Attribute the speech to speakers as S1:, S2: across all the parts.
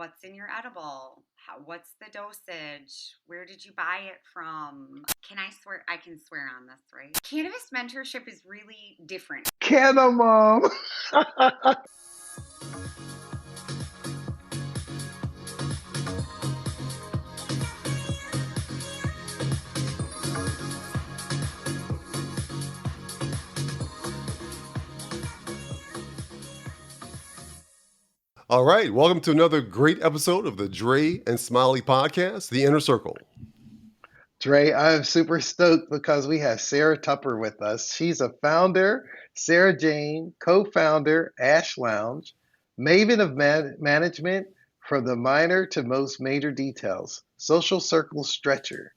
S1: What's in your edible? What's the dosage? Where did you buy it from? Can I swear? I can swear on this, right? Cannabis mentorship is really different.
S2: Canna mom.
S3: All right, welcome to another great episode of the Dre and Smiley podcast, The Inner Circle.
S2: Dre, I'm super stoked because we have Sarah Tupper with us. She's a founder, Sarah Jane, co-founder, Ashe Lounge, maven of management from the minor to most major details, social circle stretcher,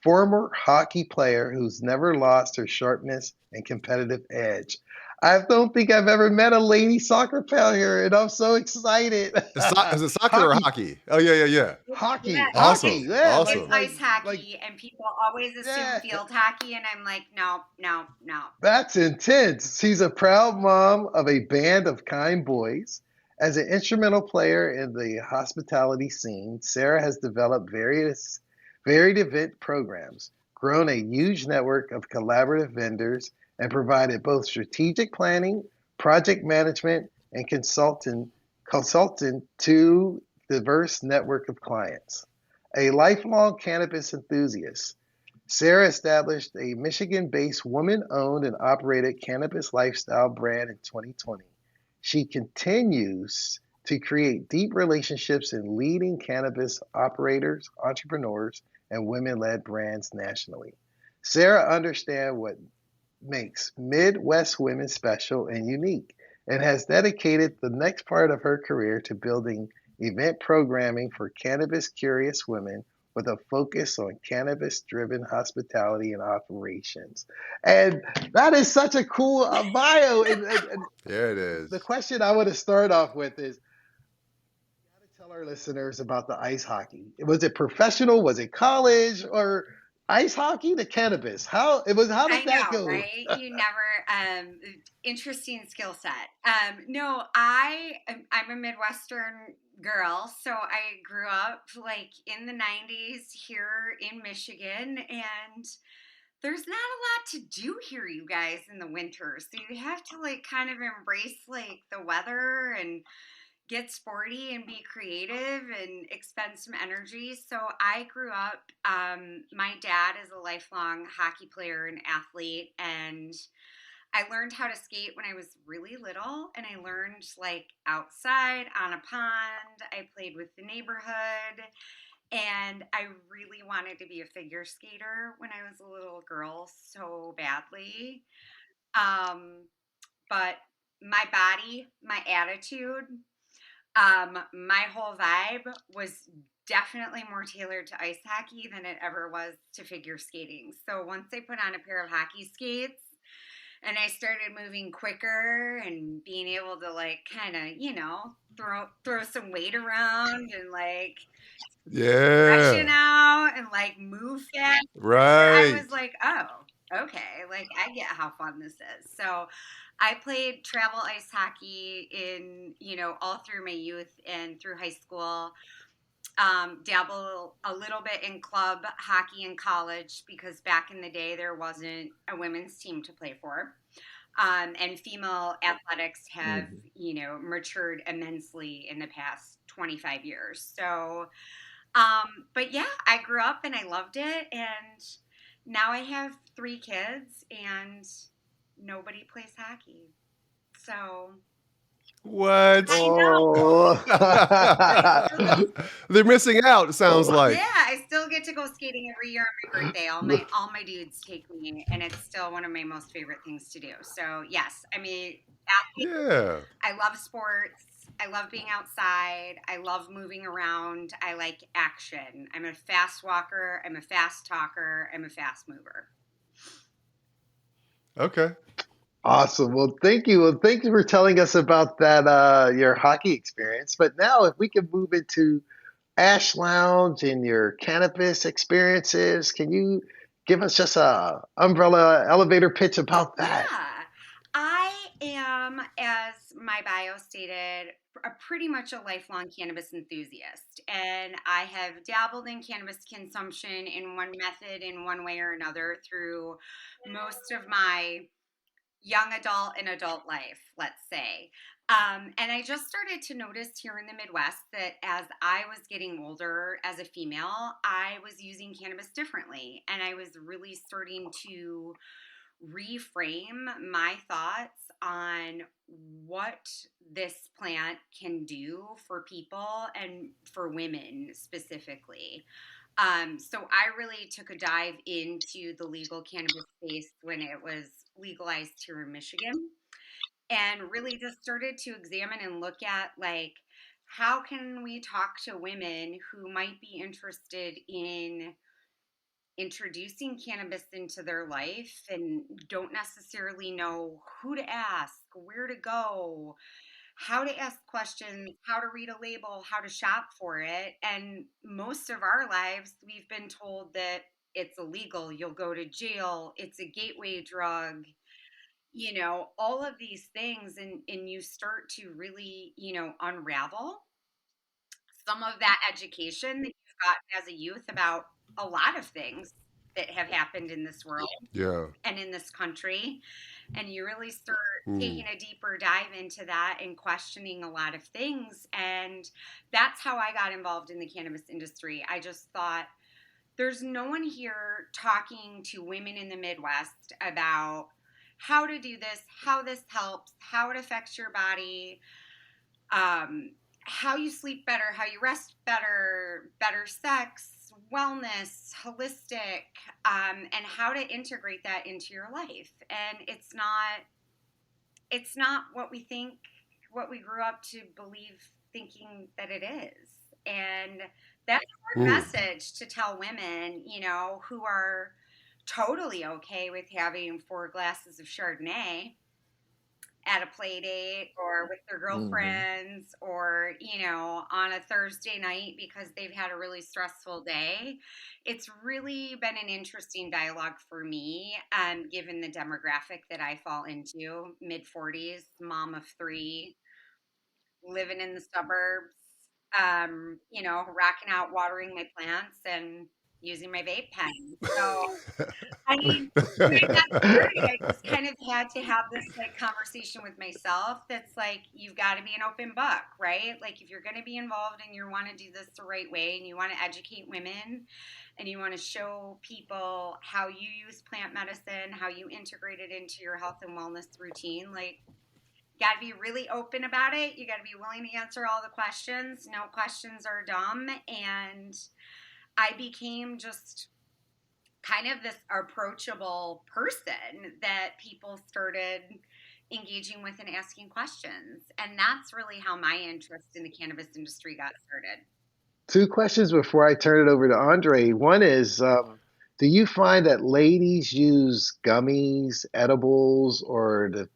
S2: former hockey player who's never lost her sharpness and competitive edge. I don't think I've ever met a lady soccer player, and I'm so excited.
S3: Is it soccer or
S2: Hockey,
S3: hockey? Oh, yeah.
S2: hockey,
S3: Awesome.
S2: yeah,
S1: It's
S3: Awesome.
S1: ice hockey, and people always assume
S2: yeah.
S1: field hockey, and I'm like, no.
S2: That's intense. She's a proud mom of a band of kind boys. As an instrumental player in the hospitality scene, Sarah has developed varied event programs, grown a huge network of collaborative vendors, and provided both strategic planning, project management, and consultant to diverse network of clients. A lifelong cannabis enthusiast, Sarah established a Michigan based woman owned and operated cannabis lifestyle brand in 2020. She continues to create deep relationships in leading cannabis operators, entrepreneurs, and women led brands nationally. Sarah understands what makes Midwest women special and unique and has dedicated the next part of her career to building event programming for cannabis curious women with a focus on cannabis driven hospitality and operations. And that is such a cool bio. And
S3: There it is.
S2: the question I want to start off with is, got to tell our listeners about the ice hockey. Was it professional? Was it college? Or ice hockey to cannabis? How did
S1: I
S2: that
S1: know,
S2: go?
S1: right? You never, interesting skill set. No, I'm a Midwestern girl, so I grew up like in the 90s here in Michigan, and there's not a lot to do here, you guys, in the winter. So you have to like kind of embrace like the weather and get sporty and be creative and expend some energy. So I grew up, my dad is a lifelong hockey player and athlete, and I learned how to skate when I was really little, and I learned like outside on a pond. I played with the neighborhood, and I really wanted to be a figure skater when I was a little girl so badly. Um, but my body, my attitude, my whole vibe was definitely more tailored to ice hockey than it ever was to figure skating. So once I put on a pair of hockey skates and I started moving quicker and being able to like kind of, throw some weight around and like stretching
S3: Yeah.
S1: out and like move fast, I
S3: Right.
S1: was like, oh, okay, like I get how fun this is. So I played travel ice hockey in, all through my youth and through high school. Dabble a little bit in club hockey in college because back in the day there wasn't a women's team to play for. And female athletics have,
S2: Mhm.
S1: matured immensely in the past 25 years. So, but yeah, I grew up and I loved it. And now I have 3 kids and nobody plays hockey. So
S3: What?
S1: I know.
S2: Oh,
S1: I still go.
S3: They're missing out, it sounds like.
S1: Yeah, I still get to go skating every year on my birthday. All my dudes take me, and it's still one of my most favorite things to do. So yes, I mean,
S3: Yeah.
S1: I love sports. I love being outside. I love moving around. I like action. I'm a fast walker. I'm a fast talker. I'm a fast mover.
S3: Okay.
S2: awesome. Well, thank you. Well, thank you for telling us about that, your hockey experience. But now, if we could move into Ash Lounge and your cannabis experiences, can you give us just a umbrella elevator pitch about that?
S1: Yeah, I am As my bio stated, pretty much a lifelong cannabis enthusiast. And I have dabbled in cannabis consumption in one method, in one way or another, through most of my young adult and adult life, let's say. And I just started to notice here in the Midwest that as I was getting older as a female, I was using cannabis differently. And I was really starting to reframe my thoughts on what this plant can do for people and for women specifically. So I really took a dive into the legal cannabis space when it was legalized here in Michigan, and really just started to examine and look at, like, how can we talk to women who might be interested in introducing cannabis into their life and don't necessarily know who to ask, where to go, how to ask questions, how to read a label, how to shop for it. And most of our lives, we've been told that it's illegal, you'll go to jail, it's a gateway drug, all of these things. And you start to really, unravel some of that education that you've gotten as a youth about a lot of things that have happened in this world
S3: Yeah.
S1: and in this country. And you really start
S3: Mm.
S1: taking a deeper dive into that and questioning a lot of things. And that's how I got involved in the cannabis industry. I just thought, there's no one here talking to women in the Midwest about how to do this, how this helps, how it affects your body, um, how you sleep better, how you rest better, better sex, wellness, holistic, and how to integrate that into your life. And it's not what we think, what we grew up to believe thinking that it is. And that's our
S3: Mm.
S1: message to tell women, who are totally okay with having 4 glasses of Chardonnay at a play date or with their
S2: Mm-hmm.
S1: girlfriends, or on a Thursday night because they've had a really stressful day. It's really been an interesting dialogue for me, given the demographic that I fall into, mid 40s, mom of 3, living in the suburbs, rocking out, watering my plants and using my vape pen. So I mean, when I got started, I just kind of had to have this, like, conversation with myself that's like, you've got to be an open book, right? Like, if you're going to be involved and you want to do this the right way and you want to educate women and you want to show people how you use plant medicine, how you integrate it into your health and wellness routine, like, you got to be really open about it. You got to be willing to answer all the questions. No questions are dumb. And I became just kind of this approachable person that people started engaging with and asking questions. And that's really how my interest in the cannabis industry got started.
S2: Two questions before I turn it over to Andre. One is, do you find that ladies use gummies, edibles, or the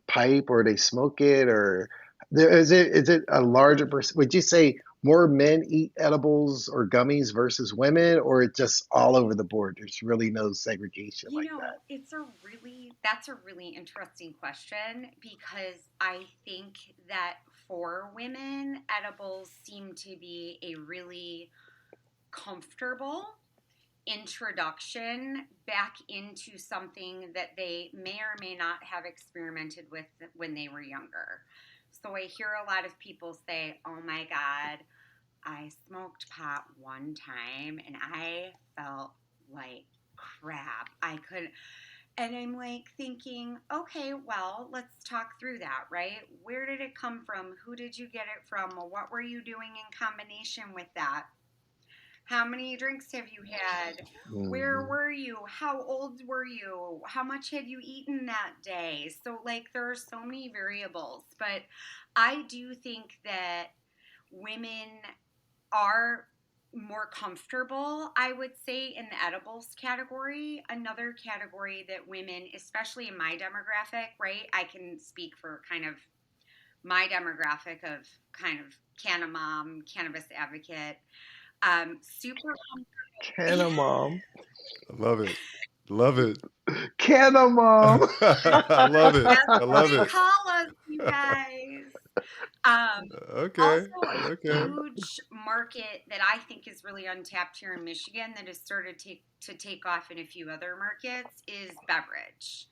S2: pipe, or they smoke it, or is it a larger percent? Would you say more men eat edibles or gummies versus women, or it just all over the board? There's really no segregation like that.
S1: That's a really interesting question, because I think that for women, edibles seem to be a really comfortable introduction back into something that they may or may not have experimented with when they were younger. So I hear a lot of people say, "Oh my God, I smoked pot one time and I felt like crap. I couldn't." And I'm like thinking, okay, well, let's talk through that, right? Where did it come from? Who did you get it from? What were you doing in combination with that? How many drinks have you had? Where
S2: Hmm.
S1: were you? How old were you? How much had you eaten that day? So, like, there are so many variables. But I do think that women are more comfortable, I would say, in the edibles category. Another category that women, especially in my demographic, right? I can speak for kind of my demographic of kind of canna mom, cannabis advocate, super
S2: Can a mom?
S3: I love it. Love it.
S2: Canna, mom.
S3: I love it.
S1: That's
S3: I
S1: what
S3: love
S1: they
S3: it.
S1: call us, you guys. Um,
S3: Okay.
S1: Also, a
S3: Okay.
S1: huge market that I think is really untapped here in Michigan that has started to take off in a few other markets is beverage.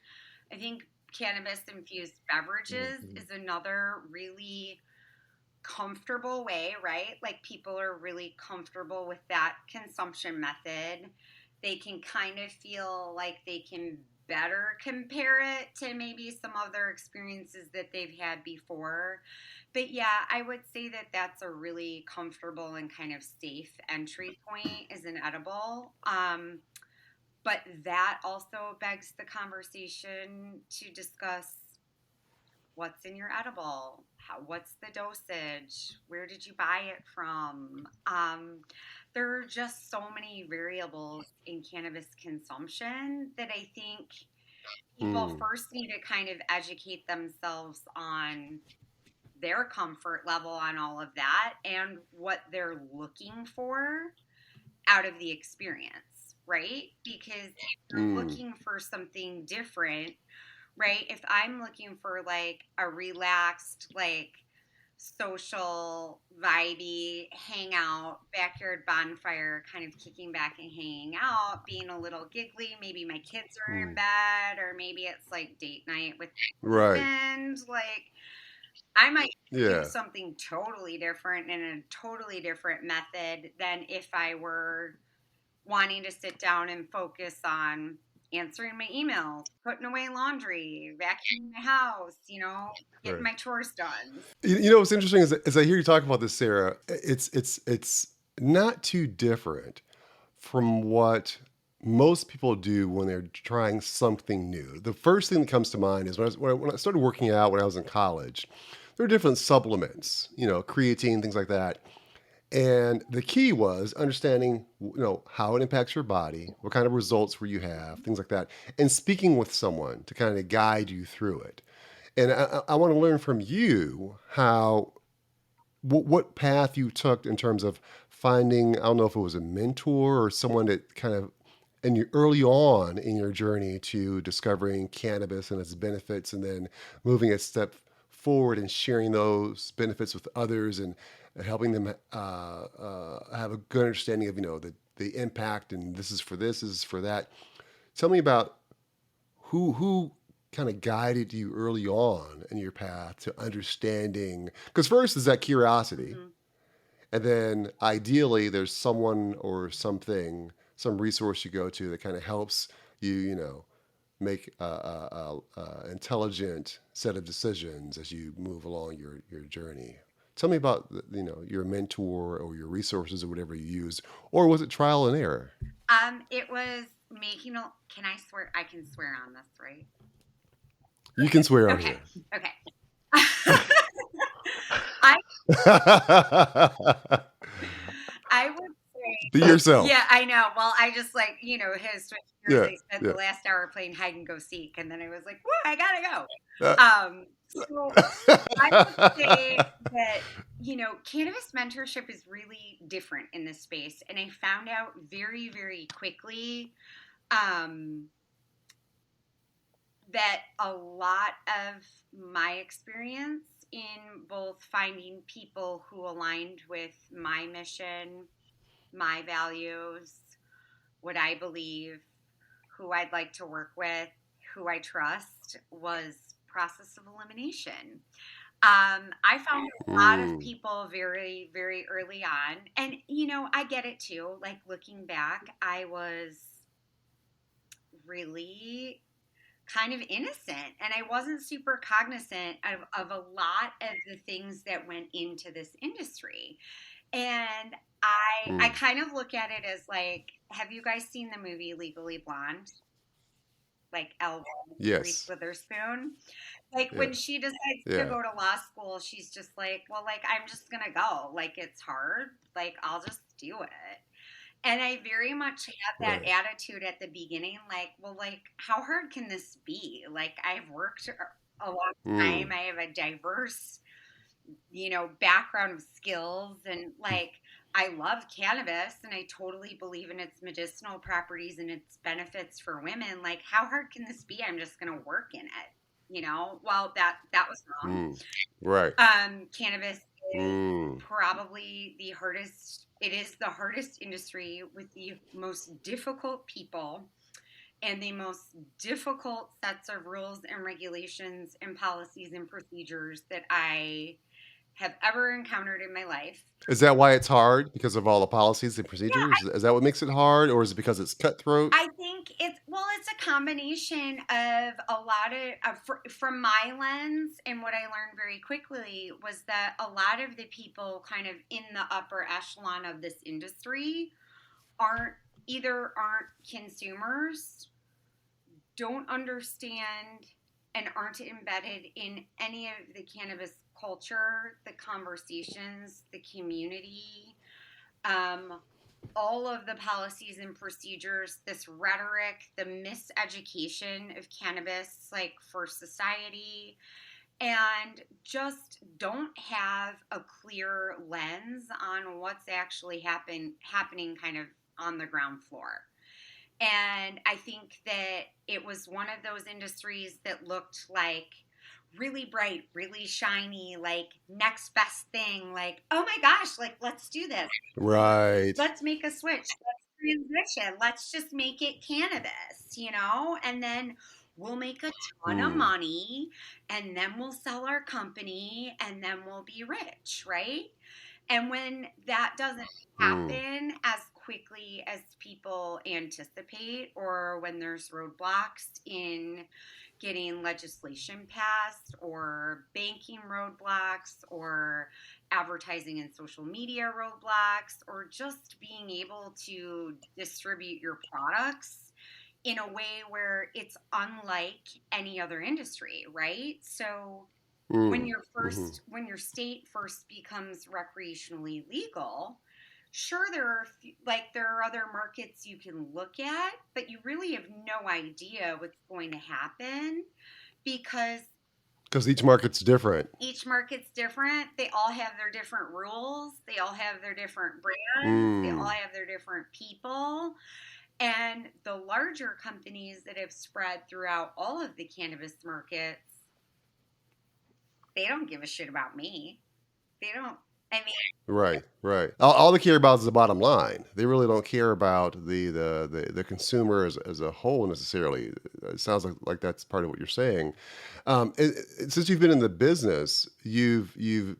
S1: I think cannabis infused beverages
S2: Mhm.
S1: is another really comfortable way, right? Like people are really comfortable with that consumption method. They can kind of feel like they can better compare it to maybe some other experiences that they've had before. But yeah, I would say that that's a really comfortable and kind of safe entry point as an edible. But that also begs the conversation to discuss what's in your edible, what's the dosage, where did you buy it from. There are just so many variables in cannabis consumption that I think people
S3: Mm.
S1: first need to kind of educate themselves on their comfort level on all of that and what they're looking for out of the experience, right? Because if you're
S3: Mm.
S1: looking for something different, right? If I'm looking for like a relaxed, like social, vibey, hangout, backyard bonfire, kind of kicking back and hanging out, being a little giggly, maybe my kids are in
S3: Mm.
S1: bed, or maybe it's like date night with my
S3: Right.
S1: husband, like I might do
S3: Yeah.
S1: something totally different and a totally different method than if I were wanting to sit down and focus on answering my emails, putting away laundry, vacuuming my house, getting
S3: Right.
S1: my chores done.
S3: You know what's interesting is as I hear you talk about this, Sarah, it's not too different from what most people do when they're trying something new. The first thing that comes to mind is when I started working out when I was in college. There are different supplements, creatine, things like that. And the key was understanding, how it impacts your body, what kind of results will you have, things like that, and speaking with someone to kind of guide you through it. And I want to learn from you what path you took in terms of finding. I don't know if it was a mentor or someone that kind of, and you early on in your journey to discovering cannabis and its benefits, and then moving a step forward and sharing those benefits with others and helping them have a good understanding of the impact, and this is for that. Tell me about who kind of guided you early on in your path to understanding, because first is that curiosity,
S1: Mm-hmm.
S3: and then ideally there's someone or something, some resource you go to that kind of helps you, make a intelligent set of decisions as you move along your journey. Tell me about your mentor or your resources or whatever you used, or was it trial and error?
S1: It was making a. Can I swear? I can swear on this, right?
S3: You can swear on
S1: Okay.
S3: here.
S1: Okay. I I would say,
S3: Be
S1: yeah,
S3: yourself.
S1: I know. Well, I just like, has switched gears.
S3: Yeah,
S1: I spent the
S3: yeah.
S1: last hour playing hide and go seek, and then I was like, whoa, I gotta go.
S3: Uh,
S1: So I would say that, cannabis mentorship is really different in this space. And I found out very, very quickly um, that a lot of my experience in both finding people who aligned with my mission, my values, what I believe, who I'd like to work with, who I trust, was process of elimination. I found a lot of
S3: mm,
S1: people very, very early on. And, I get it too. Like looking back, I was really kind of innocent and I wasn't super cognizant of a lot of the things that went into this industry. And I
S3: mm.
S1: kind of look at it as like, have you guys seen the movie Legally Blonde? Like Elva, Reese
S3: Yes.
S1: Witherspoon. Like
S3: Yeah.
S1: when she decides to
S3: Yeah.
S1: go to law school, she's just like, well, like I'm just gonna go. Like it's hard. Like I'll just do it. And I very much had that
S3: Right.
S1: attitude at the beginning, like, well, like how hard can this be? Like I've worked a long
S3: Mm.
S1: time. I have a diverse, background of skills and like I love cannabis and I totally believe in its medicinal properties and its benefits for women. Like, how hard can this be? I'm just going to work in it, you know? Well, that was wrong.
S3: Mm. Right.
S1: Cannabis is
S3: Mm.
S1: probably the hardest. It is the hardest industry with the most difficult people and the most difficult sets of rules and regulations and policies and procedures that I have ever encountered in my life.
S3: Is that why it's hard because of all the policies and
S1: Yeah,
S3: procedures? Is that what makes it hard, or is it because it's cutthroat?
S1: I think it's well, it's a combination of a lot from my lens, and what I learned very quickly was that a lot of the people kind of in the upper echelon of this industry aren't aren't consumers, don't understand, and aren't embedded in any of the cannabis culture, the conversations, the community, um, all of the policies and procedures, this rhetoric, the miseducation of cannabis, like for society, and just don't have a clear lens on what's actually happening kind of on the ground floor. And I think that it was one of those industries that looked like really bright, really shiny, like next best thing, like, oh my gosh, like let's do this.
S3: Right.
S1: Let's make a switch. Let's transition. Let's just make it cannabis, you know? And then we'll make a ton of
S3: Mm.
S1: money and then we'll sell our company and then we'll be rich, right? And when that doesn't
S3: Mm.
S1: happen as quickly as people anticipate, or when there's roadblocks in getting legislation passed, or banking roadblocks, or advertising and social media roadblocks, or just being able to distribute your products in a way where it's unlike any other industry, right? So
S3: Mm. Hmm.
S1: when your state first becomes recreationally legal, sure there are other markets you can look at, but you really have no idea what's going to happen because
S3: Because each market's different.
S1: each market's different. They all have their different rules, they all have their different brands, they all
S3: Mm.
S1: have their different people. And the larger companies that have spread throughout all of the cannabis markets, they don't give a shit about me. They don't. I mean,
S3: Right, right. All they care about is the bottom line. They really don't care about the consumer as a whole necessarily. It sounds like that's part of what you're saying. Since you've been in the business, you've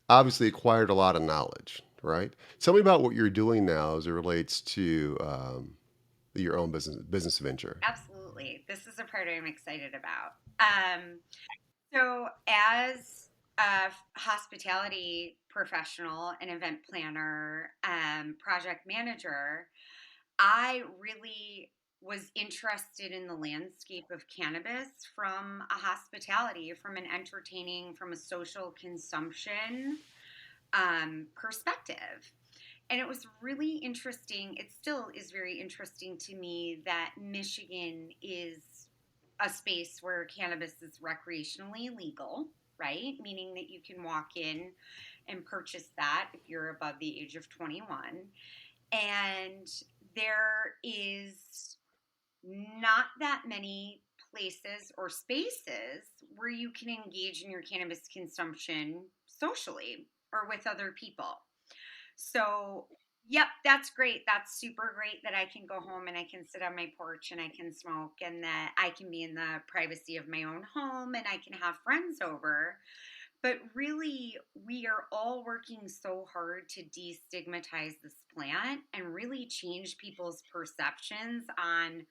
S3: obviously acquired a lot of knowledge, right? Tell me about what you're doing now as it relates to your own business venture.
S1: absolutely. This is a part I'm excited about. So, as a hospitality professional, an event planner, project manager, I really was interested in the landscape of cannabis from a hospitality, from an entertaining, from a social consumption perspective. And it was really interesting. It still is very interesting to me that Michigan is a space where cannabis is recreationally legal, right? Meaning that you can walk in and purchase that if you're above the age of 21. And there is not that many places or spaces where you can engage in your cannabis consumption socially or with other people. So, yep, that's great. That's super great that I can go home and I can sit on my porch and I can smoke and that I can be in the privacy of my own home and I can have friends over. But really, we are all working so hard to destigmatize this plant and really change people's perceptions on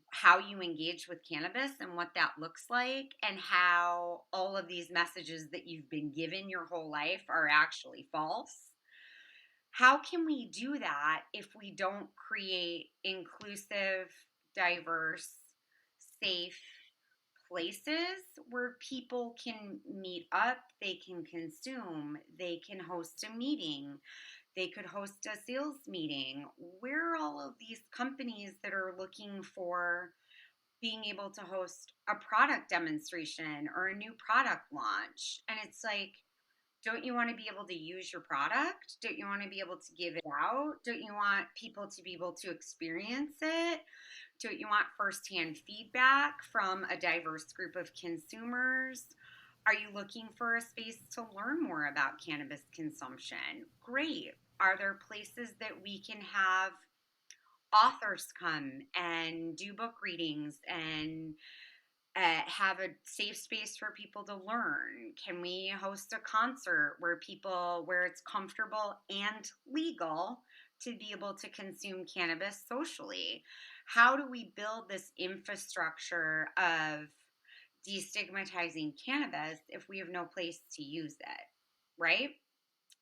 S1: how you engage with cannabis and what that looks like, and how all of these messages that you've been given your whole life are actually false. How can we do that if we don't create inclusive, diverse, safe places where people can meet up, they can consume, they can host a meeting, they could host a sales meeting? Where are all of these companies that are looking for being able to host a product demonstration or a new product launch? And it's like, Don't you want to be able to use your product? Don't you want to be able to give it out? Don't you want people to be able to experience it? Don't you want firsthand feedback from a diverse group of consumers? Are you looking for a space to learn more about cannabis consumption? Great. Are there places that we can have authors come and do book readings and have a safe space for people to learn? Can we host a concert where it's comfortable and legal to be able to consume cannabis socially? How do we build this infrastructure of destigmatizing cannabis if we have no place to use it? Right?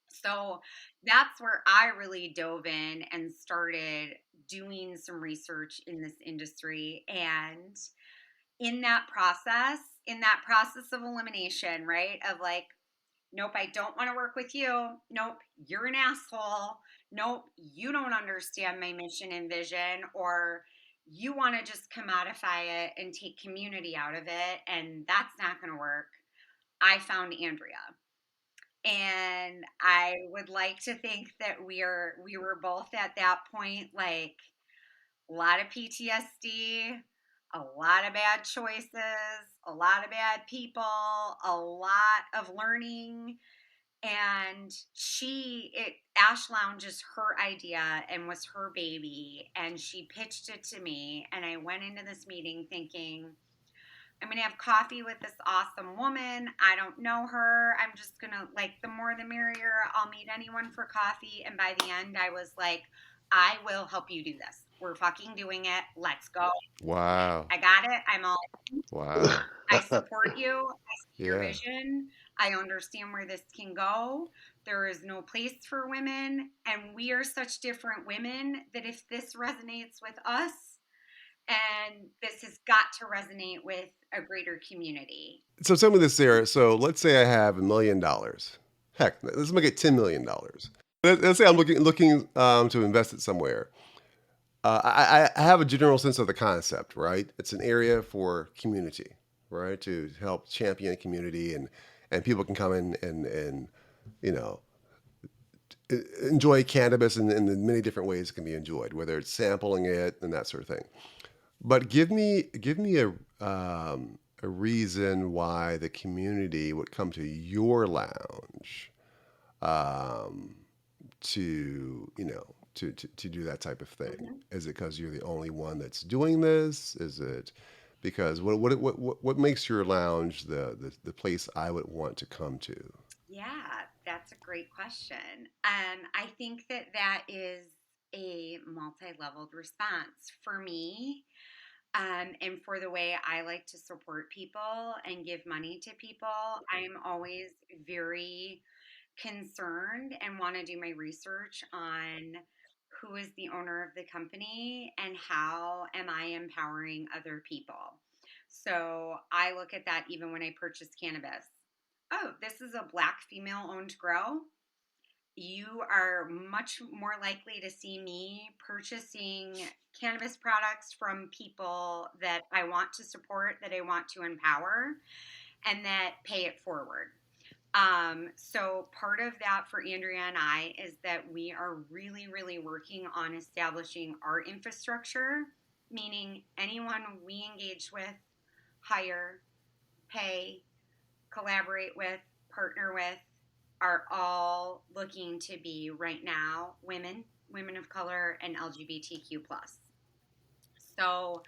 S1: So that's where I really dove in and started doing some research in this industry. And in that process of elimination, right? Of like, nope, I don't want to work with you. Nope, you're an asshole. Nope, you don't understand my mission and vision, or you want to just commodify it and take community out of it, and that's not going to work. I found Andrea. And I would like to think that we were both at that point, like a lot of PTSD, a lot of bad choices, a lot of bad people, a lot of learning. And Ashe Lounge is her idea and was her baby. And she pitched it to me. And I went into this meeting thinking, I'm going to have coffee with this awesome woman. I don't know her. I'm just going to, like, the more the merrier. I'll meet anyone for coffee. And by the end, I was like, I will help you do this. We're fucking doing it. Let's go.
S3: Wow.
S1: I got it. I'm all,
S3: Wow.
S1: I support you. I see your
S3: Yeah.
S1: vision. I understand where this can go. There is no place for women. And we are such different women that if this resonates with us, and this has got to resonate with a greater community.
S3: So tell me this, Sarah. So let's say I have $1 million. Heck, let's make it $10 million. Let's say I'm looking to invest it somewhere. I have a general sense of the concept, right? It's an area for community, right? To help champion community, and people can come in and you know enjoy cannabis in the many different ways it can be enjoyed, whether it's sampling it and that sort of thing. But give me a reason why the community would come to your lounge um, to to do that type of thing.
S1: Mm-hmm.
S3: Is it because you're the only one that's doing this? Is it because what makes your lounge the place I would want to come to?
S1: Yeah, that's a great question. I think that that is a multi-leveled response for me, and for the way I like to support people and give money to people. I'm always very concerned and want to do my research on who is the owner of the company and how am I empowering other people. So I look at that even when I purchase cannabis. Oh, this is a Black female owned grow. You are much more likely to see me purchasing cannabis products from people that I want to support, that I want to empower, and that pay it forward. So part of that for Andrea and I is that we are really, really working on establishing our infrastructure, meaning anyone we engage with, hire, pay, collaborate with, partner with, are all looking to be right now women of color, and LGBTQ plus. So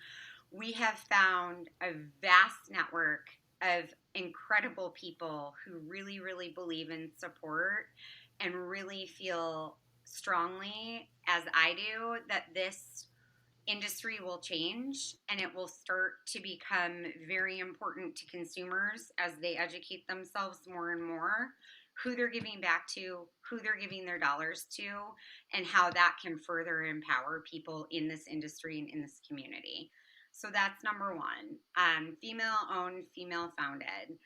S1: we have found a vast network of incredible people who really, really believe in support and really feel strongly, as I do, that this industry will change and it will start to become very important to consumers as they educate themselves more and more who they're giving back to, who they're giving their dollars to, and how that can further empower people in this industry and in this community. So that's number one, female owned, female founded.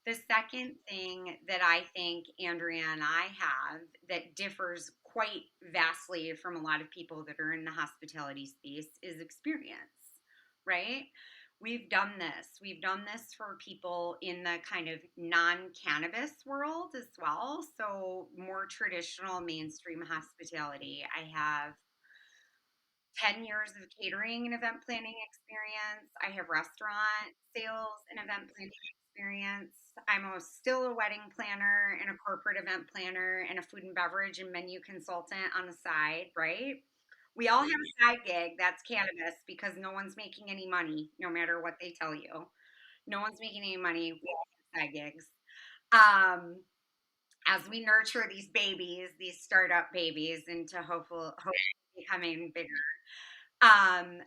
S1: The second thing that I think Andrea and I have that differs quite vastly from a lot of people that are in the hospitality space is experience, right? we've done this. We've done this for people in the kind of non-cannabis world as well. So more traditional mainstream hospitality. I have 10 years of catering and event planning experience. I have restaurant sales and event planning experience. Still a wedding planner and a corporate event planner and a food and beverage and menu consultant on the side, right? We all have a side gig that's cannabis because no one's making any money, no matter what they tell you. No one's making any money. We all have side gigs. Um, as we nurture these babies, these startup babies, into hopefully becoming bigger.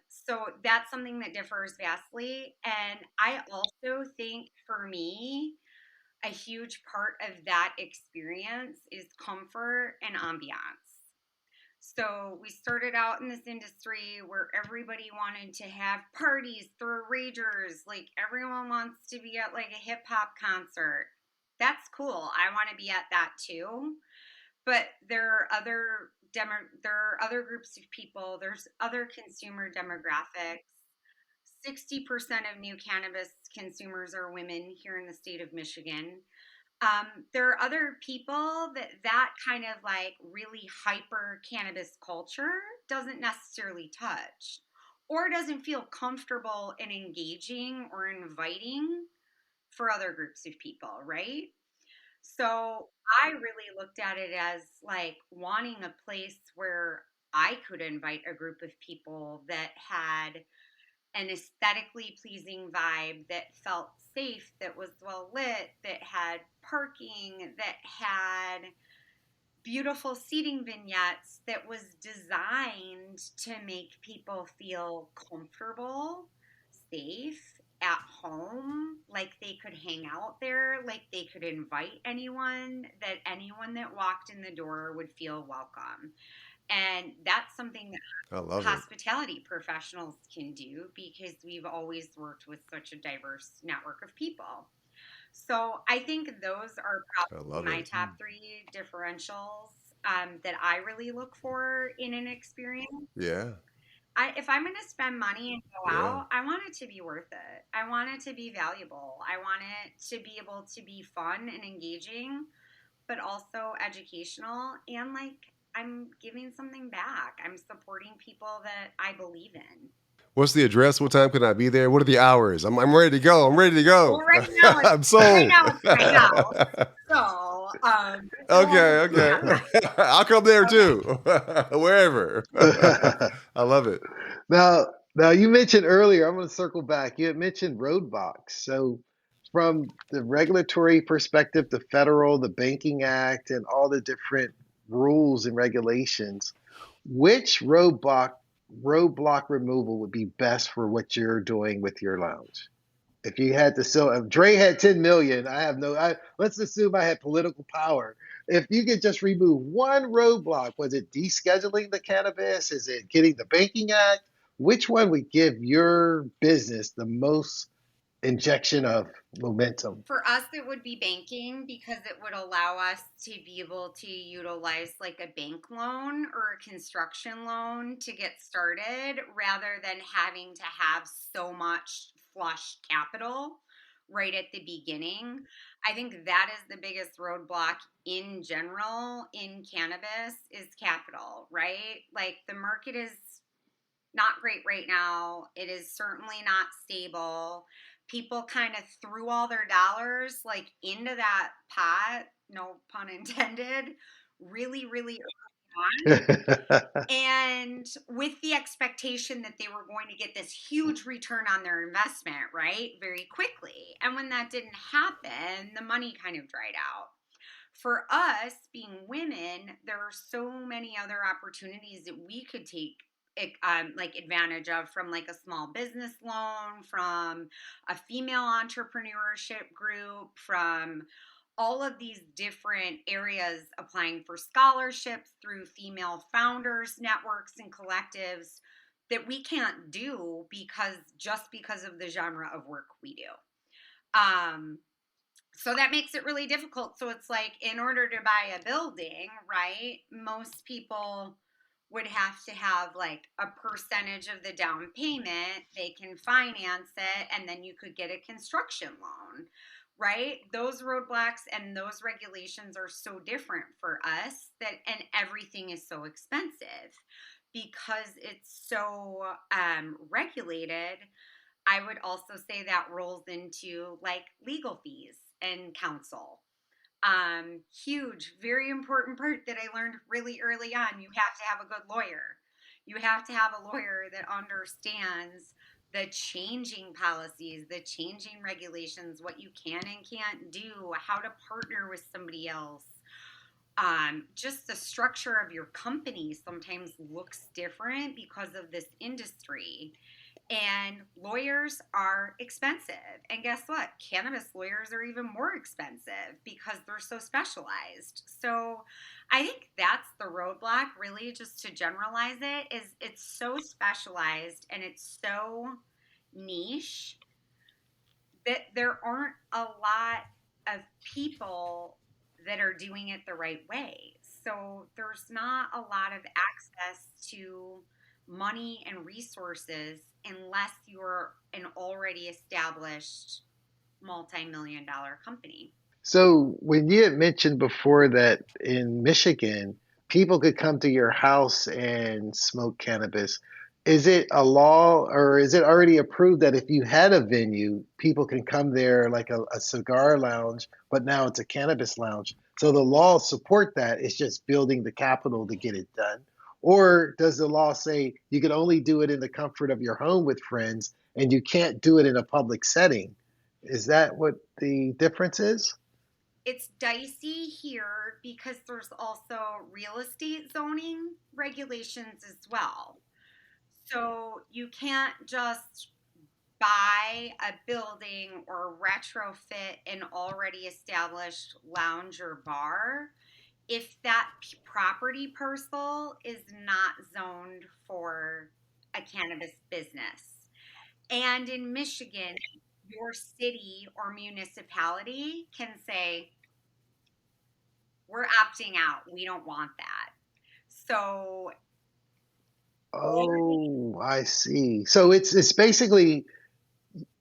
S1: So that's something that differs vastly. And I also think for me, a huge part of that experience is comfort and ambiance. So we started out in this industry where everybody wanted to have parties, throw ragers, like everyone wants to be at like a hip hop concert. That's cool. I want to be at that too. But there are other groups of people, there's other consumer demographics. 60% of new cannabis consumers are women here in the state of Michigan. There are other people that kind of like really hyper cannabis culture doesn't necessarily touch or doesn't feel comfortable and engaging or inviting for other groups of people, right? So I really looked at it as like wanting a place where I could invite a group of people that had an aesthetically pleasing vibe, that felt safe, that was well lit, that had parking, that had beautiful seating vignettes, that was designed to make people feel comfortable, safe, at home, like they could hang out there, like they could invite anyone, that anyone that walked in the door would feel welcome. And that's something
S3: I
S1: that
S3: love it.
S1: hospitality professionals can do because we've always worked with such a diverse network of people. So I think those are
S3: I
S1: probably
S3: love
S1: my
S3: it.
S1: top three differentials that I really look for in an experience.
S3: Yeah.
S1: If I'm going to spend money and go
S3: Yeah.
S1: out, I want it to be worth it. I want it to be valuable. I want it to be able to be fun and engaging, but also educational. And like, I'm giving something back. I'm supporting people that I believe in.
S3: What's the address? What time can I be there? What are the hours? I'm ready to go. I'm ready to
S1: Well,
S3: go. I'm
S1: right
S3: sold.
S1: now it's my house. So, it won't
S3: Okay,
S1: be
S3: okay.
S1: that night.
S3: I'll come there
S1: Okay.
S3: too. Wherever. I love it.
S2: Now, now you mentioned earlier, I'm going to circle back. You had mentioned roadblocks. So, from the regulatory perspective, the federal, the Banking Act, and all the different rules and regulations, which roadblock removal would be best for what you're doing with your lounge? If you had to sell, if Dre had 10 million, I have no, let's assume I had political power. If you could just remove one roadblock, was it descheduling the cannabis? Is it getting the Banking Act? Which one would give your business the most injection of momentum?
S1: For us, it would be banking because it would allow us to be able to utilize like a bank loan or a construction loan to get started rather than having to have so much flush capital right at the beginning. I think that is the biggest roadblock in general in cannabis is capital, right? Like the market is not great right now. It is certainly not stable. People kind of threw all their dollars like into that pot, no pun intended, really, really early on. And with the expectation that they were going to get this huge return on their investment, right? Very quickly. And when that didn't happen, the money kind of dried out. For us being women, there are so many other opportunities that we could take like advantage of, from like a small business loan, from a female entrepreneurship group, from all of these different areas, applying for scholarships through female founders networks and collectives that we can't do because of the genre of work we do. So that makes it really difficult. So it's like, in order to buy a building, right, most people would have to have like a percentage of the down payment. They can finance it, and then you could get a construction loan, right? Those roadblocks and those regulations are so different for us that, and everything is so expensive because it's so regulated. I would also say that rolls into like legal fees and counsel. Huge, very important part that I learned really early on. You have to have a good lawyer. You have to have a lawyer that understands the changing policies, the changing regulations, what you can and can't do, how to partner with somebody else. Just the structure of your company sometimes looks different because of this industry. And lawyers are expensive. And guess what? Cannabis lawyers are even more expensive because they're so specialized. So I think that's the roadblock, really, just to generalize it, is it's so specialized and it's so niche that there aren't a lot of people that are doing it the right way. So there's not a lot of access to money and resources unless you're an already established multi-million dollar company.
S2: So when you had mentioned before that in Michigan, people could come to your house and smoke cannabis, is it a law or is it already approved that if you had a venue, people can come there like a cigar lounge, but now it's a cannabis lounge? So the laws support that. It's just building the capital to get it done. Or does the law say you can only do it in the comfort of your home with friends and you can't do it in a public setting? Is that what the difference is?
S1: It's dicey here because there's also real estate zoning regulations as well. So you can't just buy a building or retrofit an already established lounge or bar if that property parcel is not zoned for a cannabis business. And in Michigan, your city or municipality can say, we're opting out. We don't want that. So,
S2: Oh, I see. So it's basically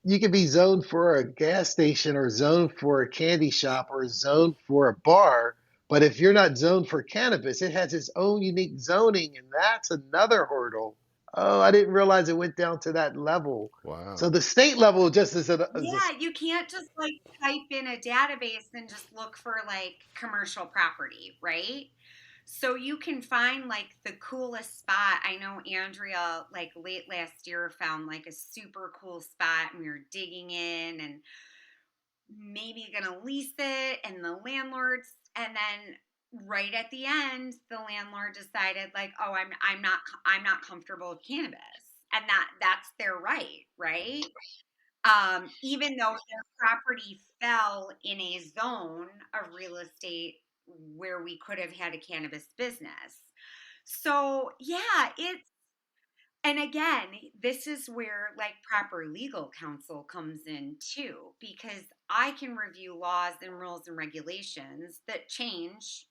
S2: you could be zoned for a gas station or zoned for a candy shop or zoned for a bar, but if you're not zoned for cannabis, it has its own unique zoning, and that's another hurdle. Oh, I didn't realize it went down to that level. So
S3: Wow.
S2: the state level just is
S1: yeah, you can't just like type in a database and just look for like commercial property, right? So you can find like the coolest spot. I know Andrea, like late last year, found like a super cool spot and we were digging in and maybe gonna lease it. And the landlords, and then right at the end, the landlord decided like, oh, I'm not comfortable with cannabis. And that's their right, right? Even though their property fell in a zone of real estate where we could have had a cannabis business. So, yeah, and again, this is where like proper legal counsel comes in too, because I can review laws and rules and regulations that change,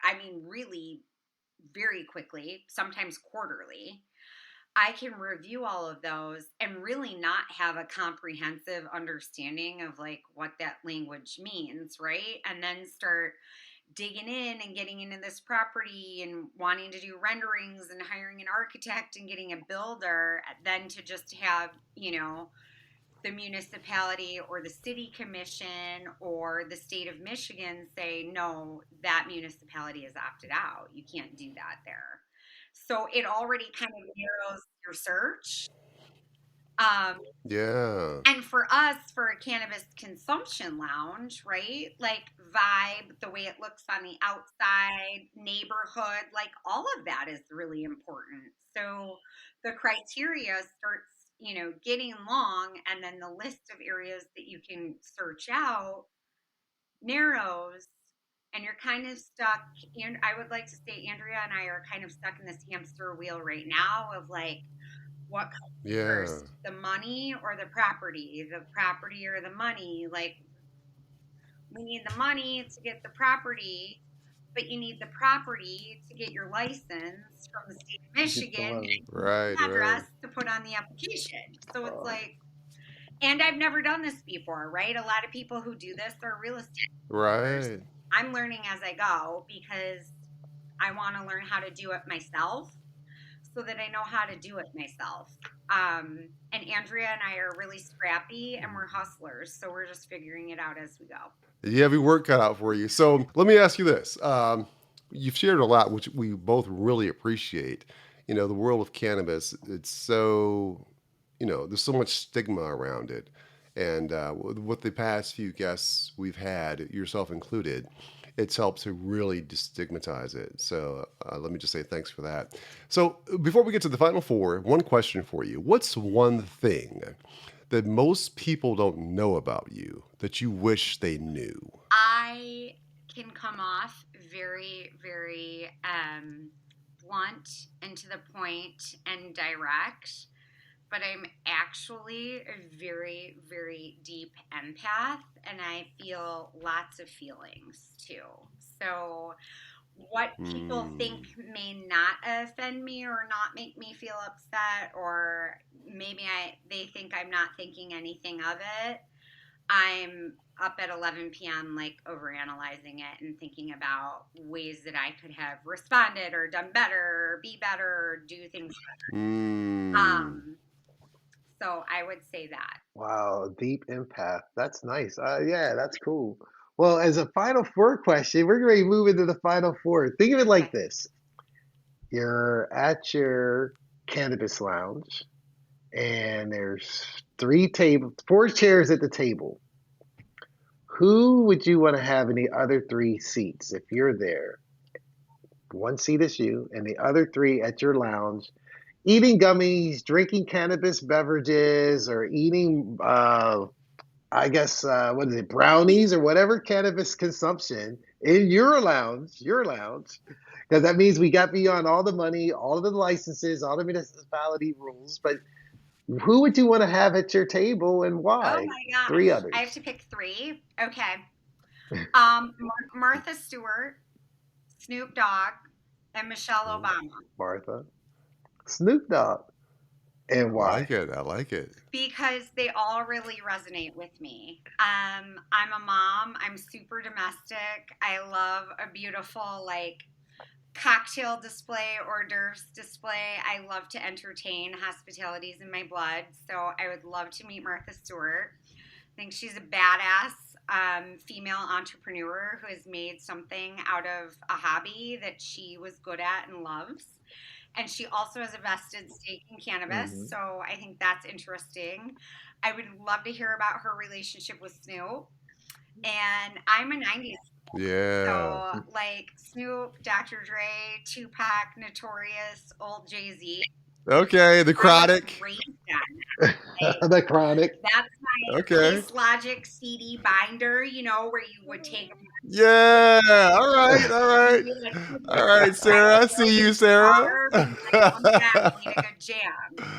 S1: I mean, really very quickly, sometimes quarterly. I can review all of those and really not have a comprehensive understanding of like what that language means, right? And then start digging in and getting into this property and wanting to do renderings and hiring an architect and getting a builder, then to just have, the municipality or the city commission or the state of Michigan say, no, that municipality is opted out. You can't do that there. So it already kind of narrows your search. Um,
S3: Yeah.
S1: and for us, for a cannabis consumption lounge, right? Like vibe, the way it looks on the outside, neighborhood, like all of that is really important. So the criteria starts, getting long, and then the list of areas that you can search out narrows, and you're kind of stuck. And I would like to say, Andrea and I are kind of stuck in this hamster wheel right now of like, what comes
S3: Yeah.
S1: first, the money or the property or the money? Like, we need the money to get the property, but you need the property to get your license from the state of
S2: Get the
S1: Michigan
S2: money.
S1: and
S3: Right,
S1: the
S3: right.
S1: address to put on the application. So it's
S2: Oh,
S1: like, and I've never done this before, right? A lot of people who do this are real estate developers.
S3: Right.
S1: I'm learning as I go because I want to learn how to do it myself so that I know how to do it myself. And Andrea and I are really scrappy and we're hustlers. So we're just figuring it out as we go.
S3: You have your work cut out for you. So let me ask you this. You've shared a lot, which we both really appreciate. The world of cannabis, it's so, there's so much stigma around it. And with the past few guests we've had, yourself included, it's helped to really destigmatize it. So let me just say thanks for that. So before we get to the final four, one question for you. What's one thing that most people don't know about you that you wish they knew?
S1: I can come off very, very blunt and to the point and direct, but I'm actually a very, very deep empath and I feel lots of feelings too. So, what people think
S3: Mm,
S1: may not offend me or not make me feel upset, or maybe they think I'm not thinking anything of it. I'm up at 11 p.m. like overanalyzing it and thinking about ways that I could have responded or done better or be better or do things better.
S3: mm.
S1: So I would say that.
S2: wow, deep empath. That's nice. Yeah, that's cool. Well, as a final four question, we're going to move into the final four. Think of it like
S1: Okay.
S2: this. You're at your cannabis lounge, and there's four chairs at the table. Who would you want to have in the other three seats if you're there? One seat is you, and the other three at your lounge, eating gummies, drinking cannabis beverages, or eating, I guess, what is it, brownies or whatever cannabis consumption in your lounge, because that means we got beyond all the money, all of the licenses, all the municipality rules. But who would you want to have at your table and
S1: Oh
S2: why?
S1: my
S2: Three
S1: gosh. I have
S2: others.
S1: to pick three. Okay. Martha Stewart, Snoop Dogg, and Michelle
S3: Mm.
S1: Obama.
S2: Martha, Snoop Dogg, and
S3: I like
S2: why?
S3: it. I like it.
S1: Because they all really resonate with me. I'm a mom. I'm super domestic. I love a beautiful like cocktail display, hors d'oeuvres display. I love to entertain. Hospitality's in my blood. So I would love to meet Martha Stewart. I think she's a badass female entrepreneur who has made something out of a hobby that she was good at and loves. And she also has a vested stake in cannabis.
S2: Hmm.
S1: So I think that's interesting. I would love to hear about her relationship with Snoop. And I'm a 90s.
S3: Yeah.
S1: So, like Snoop, Dr. Dre, Tupac, Notorious, old Jay Z.
S3: Okay. The
S1: I was
S3: chronic.
S1: raised on that. Like,
S2: The Chronic.
S1: that's my
S3: Okay.
S1: Case Logic CD binder, where you would take
S3: Yeah. All right. All
S1: and
S3: right.
S1: be like,
S3: All right,
S1: I
S3: Sarah. I
S1: would
S3: see
S1: build
S3: you,
S1: a
S3: Sarah.
S1: guitar, be like, oh my God, we need a good jam.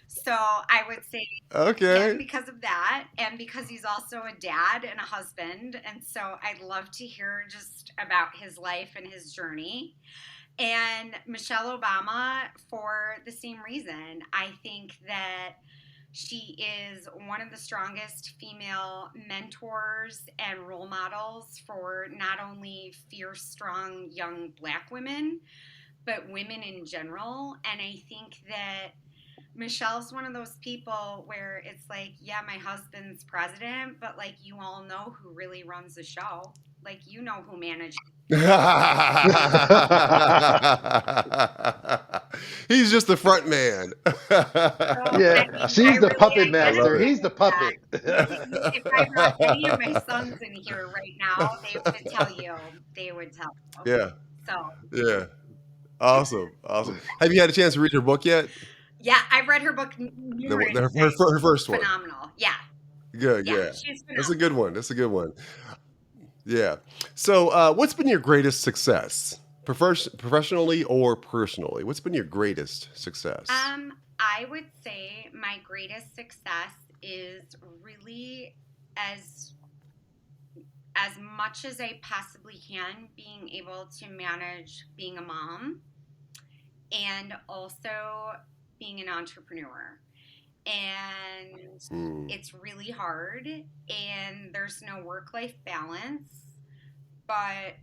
S1: So I would say him
S3: Okay.
S1: because of that, and because he's also a dad and a husband. And so I'd love to hear just about his life and his journey. And Michelle Obama for the same reason. I think that she is one of the strongest female mentors and role models for not only fierce, strong young Black women, but women in general. And I think that Michelle's one of those people where it's like, yeah, my husband's president, but like you all know who really runs the show. Like you know who manages.
S3: He's just the front man.
S1: So
S2: Yeah,
S1: I mean, I
S2: she's the
S1: really
S2: puppet
S3: I love
S2: master.
S3: it.
S1: identify
S2: He's the
S1: with that.
S2: puppet.
S1: If I brought any of my sons in here right now, they would tell you. They would tell you.
S3: Yeah.
S1: So
S3: Yeah. Awesome. Awesome. Have you had a chance to read her book yet?
S1: yeah, I've read her book
S3: The,
S1: numerous
S3: her,
S1: times.
S3: her first one.
S1: Phenomenal. Yeah,
S3: Good.
S1: yeah,
S3: Yeah.
S1: she's
S3: That's a
S1: phenomenal.
S3: good one. That's a good one. Yeah. So, what's been your greatest success, professionally or personally? What's been your greatest success?
S1: I would say my greatest success is really as as much as I possibly can, being able to manage being a mom and also being an entrepreneur. And
S3: Mm,
S1: it's really hard, and there's no work life balance, but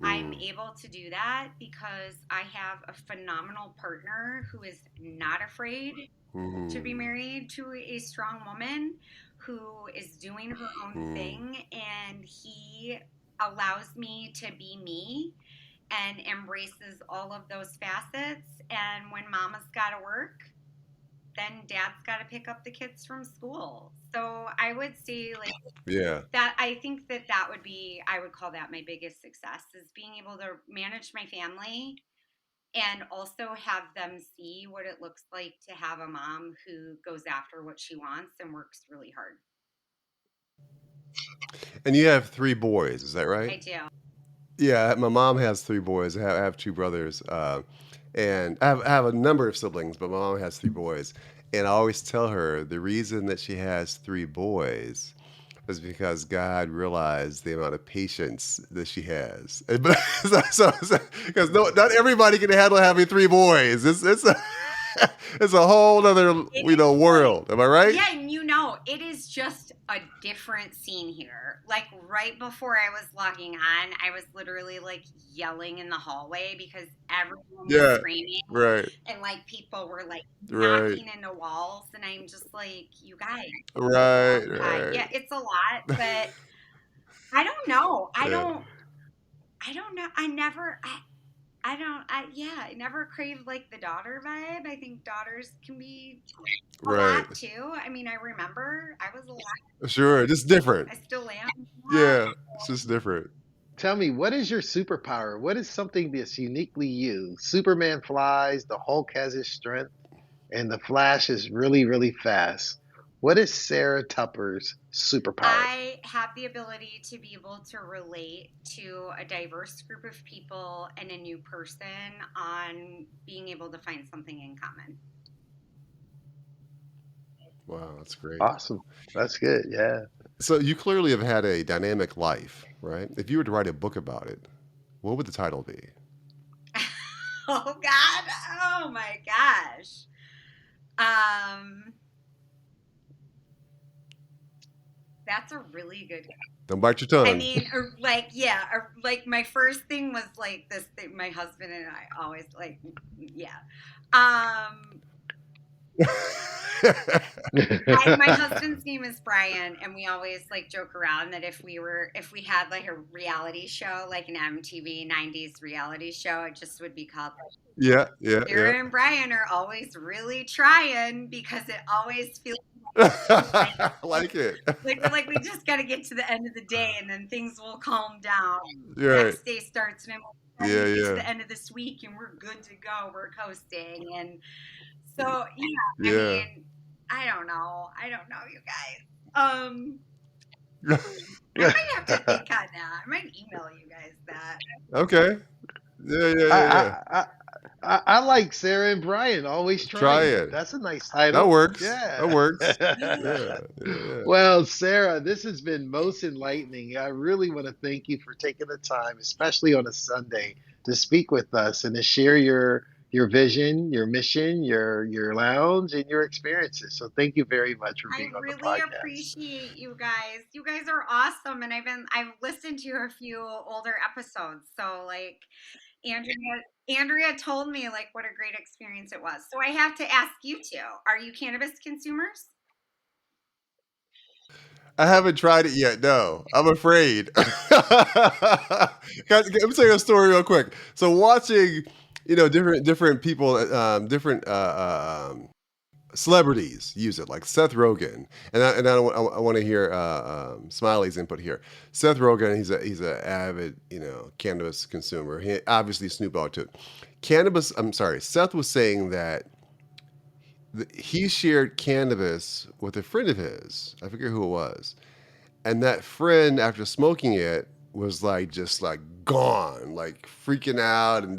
S1: I'm
S3: mm,
S1: able to do that because I have a phenomenal partner who is not afraid to be
S3: mm,
S1: married to a strong woman who is doing her own
S3: mm.
S1: thing, and he allows me to be me and embraces all of those facets. And when mama's got to work, then dad's got to pick up the kids from school. So I would say, like,
S3: Yeah.
S1: that I think that that would be, I would call that my biggest success, is being able to manage my family and also have them see what it looks like to have a mom who goes after what she wants and works really hard.
S3: And you have three boys, is that right?
S1: I do.
S3: Yeah, my mom has three boys. I have two brothers, and I have a number of siblings, but my mom has three boys. And I always tell her the reason that she has three boys is because God realized the amount of patience that she has. But because not everybody can handle having three boys. It's a it's a whole other
S1: It is like,
S3: world. Am I right?
S1: yeah, and it is just a different scene here. Like right before I was logging on, I was literally like yelling in the hallway because everyone was
S3: Yeah.
S1: screaming
S3: Right.
S1: and like people were like
S3: Right.
S1: knocking into walls, and I'm just like, you guys,
S3: Right.
S1: okay,
S3: Right.
S1: yeah, it's a lot, but I don't know.
S3: Yeah.
S1: I don't know. I don't. I never craved like the daughter vibe. I think daughters can be a
S3: Right.
S1: lot too. I mean, I remember I was a lot.
S3: Sure. Just different.
S1: I still am. Yeah.
S3: Yeah. It's just different.
S2: Tell me, what is your superpower? What is something that's uniquely you? Superman flies, the Hulk has his strength, and the Flash is really, really fast. What is Sarah Tupper's superpower?
S1: I have the ability to be able to relate to a diverse group of people and a new person on being able to find something in common.
S3: Wow, that's great.
S2: Awesome. That's good. Yeah.
S3: So you clearly have had a dynamic life, right? If you were to write a book about it, what would the title be?
S1: Oh God! Oh my gosh! Um, that's a really good.
S3: Don't bite your
S1: I
S3: tongue.
S1: mean, or like, yeah, or like my first thing was like this thing. My husband and I always like, yeah. Um, my husband's name is Brian, and we always like joke around that if we had like a reality show, like an MTV '90s reality show, it just would be called
S3: Yeah, yeah, yeah.
S1: Sarah and Brian are always really trying, because it always feels like
S3: I like it.
S1: we're like, we just got to get to the end of the day, and then things will calm down.
S3: You're right.
S1: Next day starts, and I'm
S3: Yeah,
S1: ready to get to
S3: yeah,
S1: the end of this week, and we're good to go. We're coasting, and so yeah. I
S3: yeah.
S1: mean, I don't know, you guys. I
S3: Yeah.
S1: might have to think on that. I might email you guys that.
S3: Okay. Yeah, yeah,
S2: I,
S3: yeah, yeah.
S2: I like Sarah and Brian always
S3: Try
S2: trying.
S3: it.
S2: That's a nice
S3: That
S2: title.
S3: works. That
S2: Yeah.
S3: works. Yeah, yeah,
S2: Well, Sarah, this has been most enlightening. I really want to thank you for taking the time, especially on a Sunday, to speak with us and to share your vision, your mission, your lounge, and your experiences. So thank you very much for
S1: I
S2: being on the
S1: really
S2: podcast.
S1: appreciate you guys. You guys are awesome, and I've listened to a few older episodes. So like Andrea Andrea told me like what a great experience it was. So I have to ask you two: are you cannabis consumers?
S3: I haven't tried it yet. No, I'm afraid. Let me tell you a story real quick. So watching, different people, different celebrities use it, like Seth Rogen, I want to hear Smiley's input here. Seth Rogen, he's a avid cannabis consumer. He obviously Snoop Dogg too. Cannabis. I'm sorry. Seth was saying that he shared cannabis with a friend of his. I forget who it was, and that friend, after smoking it, was like just like gone, like freaking out, and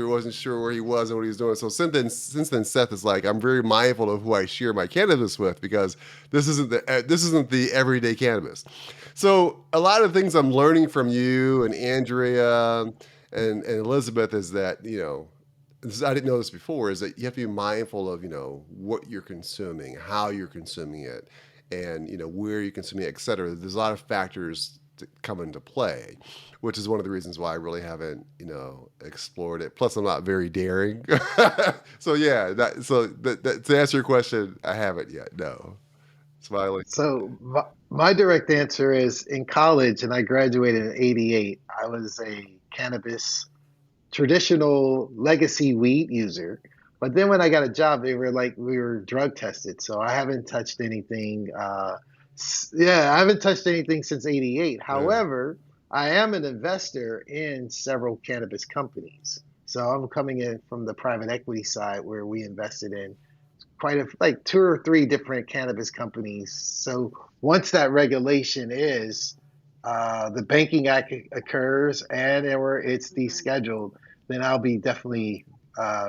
S3: wasn't sure where he was and what he was doing. So since then, Seth is like, I'm very mindful of who I share my cannabis with, because this isn't the everyday cannabis. So a lot of things I'm learning from you and Andrea and Elizabeth is that, I didn't know this before, is that you have to be mindful of, what you're consuming, how you're consuming it, and, where you're consuming it, et cetera. There's a lot of factors that come into play, which is one of the reasons why I really haven't, explored it. Plus, I'm not very daring. So yeah, to answer your question, I haven't yet. No. Smiley.
S2: So my direct answer is in college, and I graduated in '88. I was a cannabis traditional legacy weed user. But then when I got a job, they were like, we were drug tested. So I haven't touched anything. Yeah, I haven't touched anything since '88.
S3: Yeah.
S2: However, I am an investor in several cannabis companies. So I'm coming in from the private equity side where we invested in like two or three different cannabis companies. So once that regulation is the banking act occurs and or it's descheduled, then I'll be definitely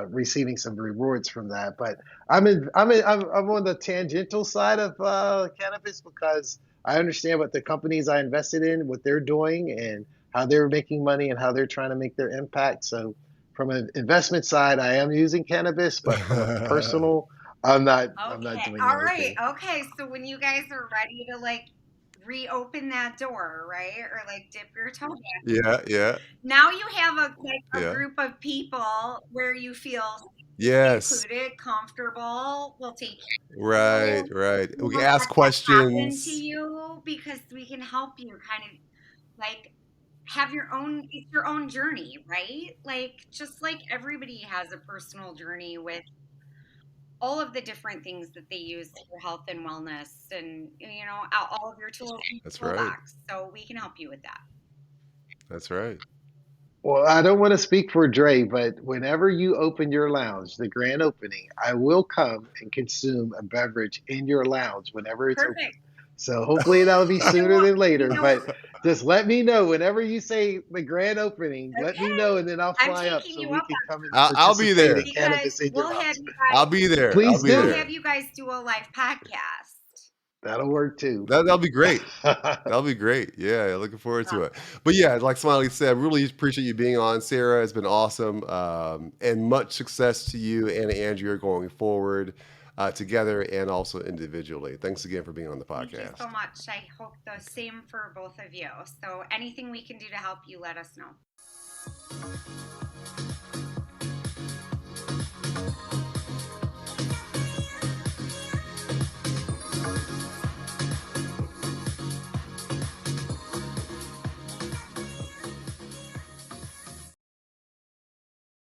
S2: receiving some rewards from that. But I'm on the tangential side of cannabis because I understand what the companies I invested in, what they're doing, and how they're making money and how they're trying to make their impact. So from an investment side, I am using cannabis, but from a personal, I'm not
S1: Okay.
S2: doing
S1: All right.
S2: anything.
S1: Okay. So when you guys are ready to like reopen that door, right? Or like dip your toe in.
S3: Yeah, yeah,
S1: Now you have a
S3: yeah.
S1: group of people where you feel
S3: Yes.
S1: included, comfortable, will take care of
S3: Right,
S1: you.
S3: right.
S1: We
S3: We can
S1: won't
S3: ask
S1: let that happen to
S3: questions.
S1: you because we can help you kind of like have your own it's your own journey, right? Like just like everybody has a personal journey with all of the different things that they use for health and wellness and all of your tools in
S3: That's
S1: your
S3: right.
S1: toolbox. So we can help you with that.
S3: That's right.
S2: Well, I don't want to speak for Dre, but whenever you open your lounge, the grand opening, I will come and consume a beverage in your lounge whenever it's open.
S1: Perfect.
S2: So hopefully that'll be
S1: You know
S2: sooner
S1: what?
S2: than
S1: You
S2: later,
S1: know
S2: but just let me know whenever you say the grand opening, let me know
S1: okay.
S2: and then I'll
S1: I'm
S2: fly up
S1: taking
S2: so
S1: you
S2: we
S1: up
S2: can
S1: on
S2: come and
S3: I'll be
S2: participate in
S3: there.
S1: because
S2: cannabis in your lounge.
S3: I'll be there. I'll
S2: Please
S3: be
S1: we'll
S2: do.
S1: have
S3: there.
S1: you guys do a live podcast.
S2: That'll work too.
S3: That'll be great. That'll be great. Yeah, looking forward to it. But yeah, like Smiley said, really appreciate you being on, Sarah. It's been awesome. And much success to you and Andrea going forward together and also individually. Thanks again for being on the
S1: Thank you so
S3: podcast.
S1: much. I hope the same for both of you. So anything we can do to help you, let us know.